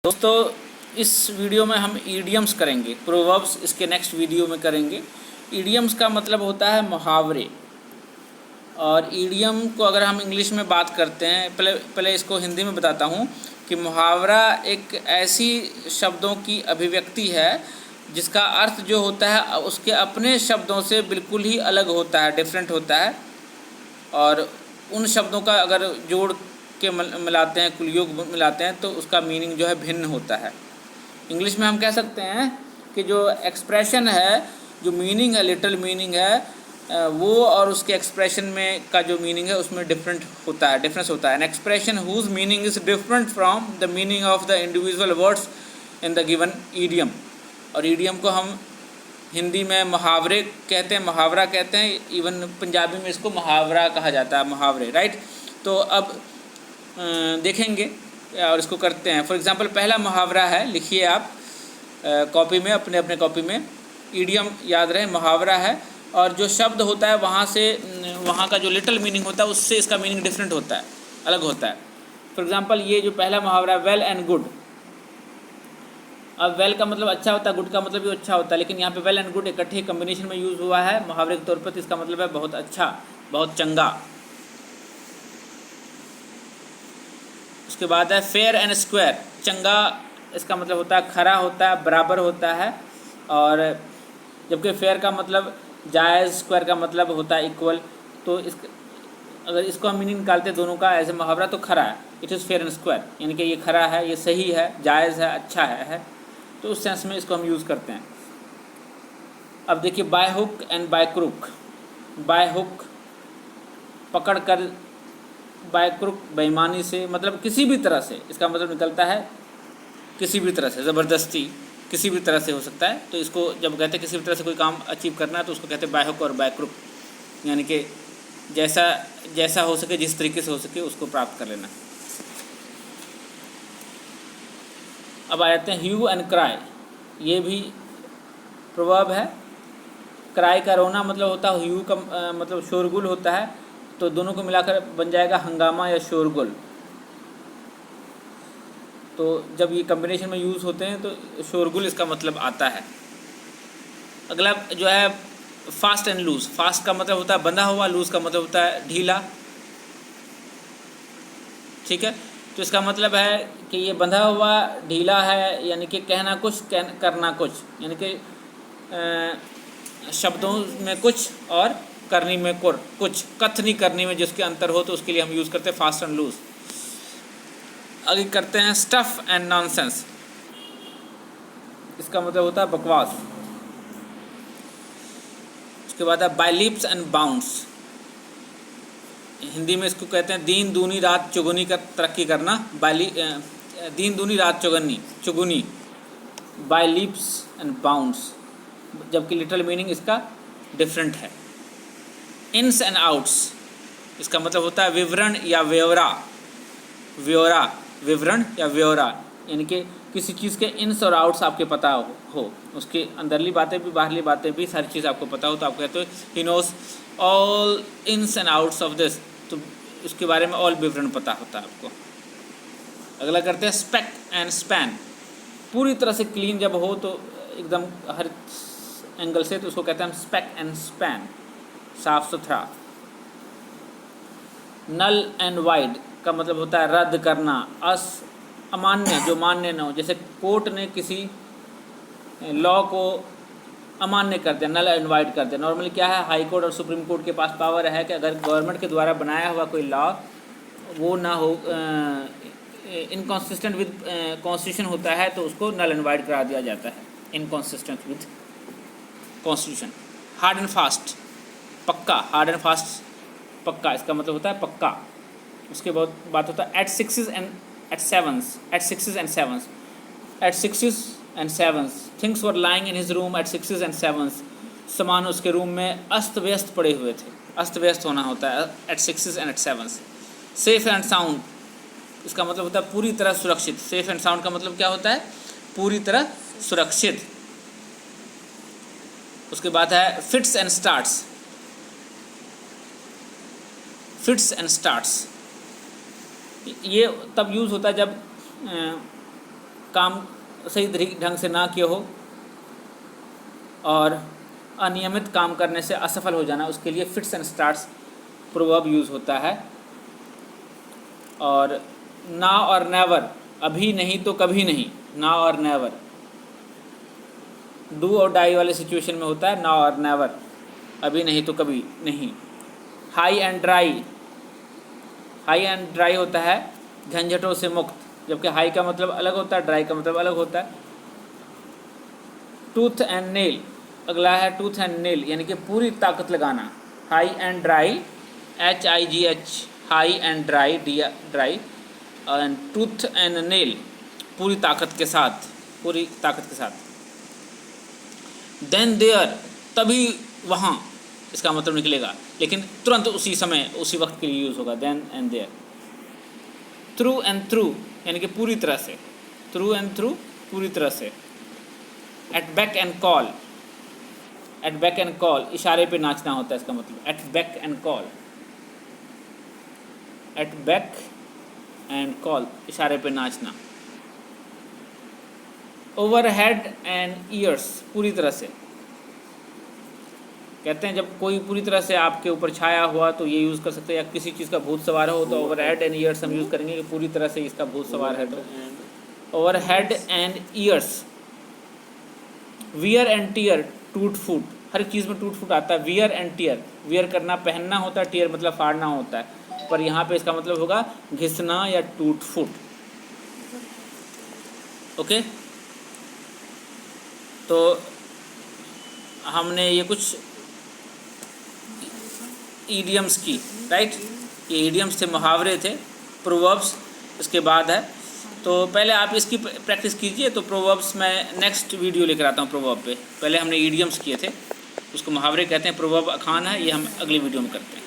दोस्तों, इस वीडियो में हम ईडियम्स करेंगे। प्रोवर्ब्स इसके नेक्स्ट वीडियो में करेंगे। ईडियम्स का मतलब होता है मुहावरे। और ईडियम को अगर हम इंग्लिश में बात करते हैं, पहले इसको हिंदी में बताता हूँ कि मुहावरा एक ऐसी शब्दों की अभिव्यक्ति है जिसका अर्थ जो होता है उसके अपने शब्दों से बिल्कुल ही अलग होता है, डिफरेंट होता है। और उन शब्दों का अगर जोड़ के मिलाते हैं, कुल योग मिलाते हैं, तो उसका मीनिंग जो है भिन्न होता है। इंग्लिश में हम कह सकते हैं कि जो एक्सप्रेशन है, जो मीनिंग है, लिटरल मीनिंग है, वो और उसके एक्सप्रेशन में का जो मीनिंग है उसमें डिफरेंस होता है। An expression whose meaning is different from the meaning of the individual words in the given idiom. और ईडियम को हम हिंदी में मुहावरे कहते हैं, मुहावरा कहते हैं। इवन पंजाबी में इसको मुहावरा कहा जाता है, मुहावरे, राइट। तो अब देखेंगे और इसको करते हैं। फॉर एग्जांपल पहला मुहावरा है, लिखिए आप कॉपी में, अपने अपने कॉपी में। ईडियम याद रहे, मुहावरा है। और जो शब्द होता है वहाँ का जो लिटिल मीनिंग होता है उससे इसका मीनिंग डिफरेंट होता है, अलग होता है। फॉर एग्जांपल ये जो पहला मुहावरा है, वेल एंड गुड। अब वेल का मतलब अच्छा होता है, गुड का मतलब भी अच्छा होता है, लेकिन यहाँ पे वेल एंड गुड इकट्ठे कम्बिनेशन में यूज़ हुआ है मुहावरे के तौर पर। इसका मतलब है बहुत अच्छा, बहुत चंगा। उसके बाद है फेयर एंड स्क्वायर। चंगा इसका मतलब होता है खरा होता है, बराबर होता है। और जबकि फेयर का मतलब जायज़, स्क्वायर का मतलब होता है इक्वल। तो अगर इसको हम मीनिंग निकालते हैं दोनों का एज ए मुहावरा, तो खरा है, it is fair and square, यानी कि ये खरा है, ये सही है, जायज़ है, अच्छा है। तो उस सेंस में इसको हम यूज़ करते हैं। अब देखिए, by hook and by crook. By hook पकड़ कर, बाय क्रुक बेईमानी से, मतलब किसी भी तरह से। इसका मतलब निकलता है किसी भी तरह से, ज़बरदस्ती, किसी भी तरह से हो सकता है। तो इसको जब कहते हैं किसी भी तरह से कोई काम अचीव करना है, तो उसको कहते हैं बाय हुक और बाय क्रुक, यानी कि जैसा हो सके, जिस तरीके से हो सके उसको प्राप्त कर लेना। अब आ जाते हैं ह्यू एंड क्राई। ये भी प्रोवर्ब है। क्राई का रोना मतलब होता है, ह्यू का मतलब शोरगुल होता है। तो दोनों को मिलाकर बन जाएगा हंगामा या शोरगुल। तो जब ये कम्बिनेशन में यूज़ होते हैं तो शोरगुल इसका मतलब आता है। अगला जो है फास्ट एंड लूज। फास्ट का मतलब होता है बंधा हुआ, लूज का मतलब होता है ढीला, ठीक है। तो इसका मतलब है कि ये बंधा हुआ, ढीला है, यानी कि कहना कुछ, करना कुछ, यानी कि शब्दों में कुछ और करनी में कुछ, कथनी करनी में जिसके अंतर हो, तो उसके लिए हम यूज़ करते हैं फास्ट एंड लूज। आगे करते हैं स्टफ़ एंड नॉनसेंस। इसका मतलब होता है बकवास। उसके बाद है by leaps and bounds. Hindi में इसको कहते हैं दिन दूनी रात चुगनी का तरक्की करना। दिन दूनी रात चुगनी, बाय लीप्स एंड बाउंड्स, जबकि लिटरल मीनिंग इसका डिफरेंट है। इन्स एंड आउट्स। इसका मतलब होता है विवरण या ब्यौरा, विवरण या ब्यौरा, यानी कि किसी चीज़ के इन्स और आउट्स आपके पता हो, उसके अंदरली बातें भी, बाहरली बातें भी, सारी चीज़ आपको पता हो, तो आप कहते हो he knows all ins and outs of this. तो उसके बारे में ऑल विवरण पता होता है आपको। अगला करते हैं स्पेक एंड स्पैन। पूरी तरह से क्लीन जब हो, तो एकदम हर एंगल से, तो उसको कहते हैं स्पेक एंड स्पैन, साफ सुथरा। नल एंड वाइड का मतलब होता है रद्द करना, अमान्य, जो मान्य न हो। जैसे कोर्ट ने किसी लॉ को अमान्य कर दिया, नल एंड वाइड कर दिया। नॉर्मली क्या है, हाई कोर्ट और सुप्रीम कोर्ट के पास पावर है कि अगर गवर्नमेंट के द्वारा बनाया हुआ कोई लॉ वो ना हो, इनकॉन्सिस्टेंट विद कॉन्स्टिट्यूशन होता है, तो उसको नल एंड वाइड करा दिया जाता है, inconsistent with constitution. Hard and fast, पक्का, हार्ड एंड फास्ट, पक्का, इसका मतलब होता है पक्का। उसके बाद बात होता है at sixes and sevens. Things were lying in his room at sixes and sevens. सामान उसके रूम में अस्त व्यस्त पड़े हुए थे। अस्त व्यस्त होना होता है at sixes and at sevens. Safe and sound, इसका मतलब होता है पूरी तरह सुरक्षित। सेफ एंड साउंड का मतलब क्या होता है, पूरी तरह सुरक्षित। उसके बाद है fits and starts. Fits and starts ये तब यूज़ होता है जब काम सही ढंग से ना किया हो और अनियमित काम करने से असफल हो जाना, उसके लिए fits and starts proverb use होता है। और ना और नेवर, अभी नहीं तो कभी नहीं, ना और नेवर। डू और डाई वाले सिचुएशन में होता है ना और नेवर, अभी नहीं तो कभी नहीं। High and dry, high and dry होता है झंझटों से मुक्त, जबकि हाई का मतलब अलग होता है, ड्राई का मतलब अलग होता है। टूथ एंड नेल, अगला है टूथ एंड नेल, यानी कि पूरी ताकत लगाना। High and dry, HIGH, high and dry, dry, and tooth and nail, पूरी ताकत के साथ, पूरी ताकत के साथ। देन देयर, तभी वहाँ, इसका मतलब निकलेगा, लेकिन तुरंत उसी समय उसी वक्त के लिए यूज़ होगा, then and there. Through and through, यानी कि पूरी तरह से, थ्रू एंड थ्रू, पूरी तरह से। At beck and call, at beck and call, इशारे पे नाचना होता है इसका मतलब, at beck and call, at beck and call, इशारे पे नाचना। ओवर हेड एंड ईयर्स, पूरी तरह से, कहते हैं जब कोई पूरी तरह से आपके ऊपर छाया हुआ तो ये यूज़ कर सकते हैं, या किसी चीज़ का भूत सवार हो तो ओवर हेड एंड ईयर्स हम यूज़ करेंगे कि पूरी तरह से इसका भूत सवार है। तो over head and ears. Wear and tear, टूट फूट, हर चीज़ में टूट फूट आता है। वियर एंड टीयर, वियर करना पहनना होता है, टीयर मतलब फाड़ना होता है, पर यहाँ पे इसका मतलब होगा घिसना या टूट फूट। ओके, तो हमने ये कुछ ईडियम्स की, राइट, ये ईडियम्स थे, मुहावरे थे, प्रोवर्ब्स इसके बाद है। तो पहले आप इसकी प्रैक्टिस कीजिए, तो प्रोवर्ब्स मैं नेक्स्ट वीडियो लेकर आता हूँ प्रोवर्ब पे। पहले हमने ईडियम्स किए थे, उसको मुहावरे कहते हैं, प्रोवर्ब अखान है, ये हम अगली वीडियो में करते हैं।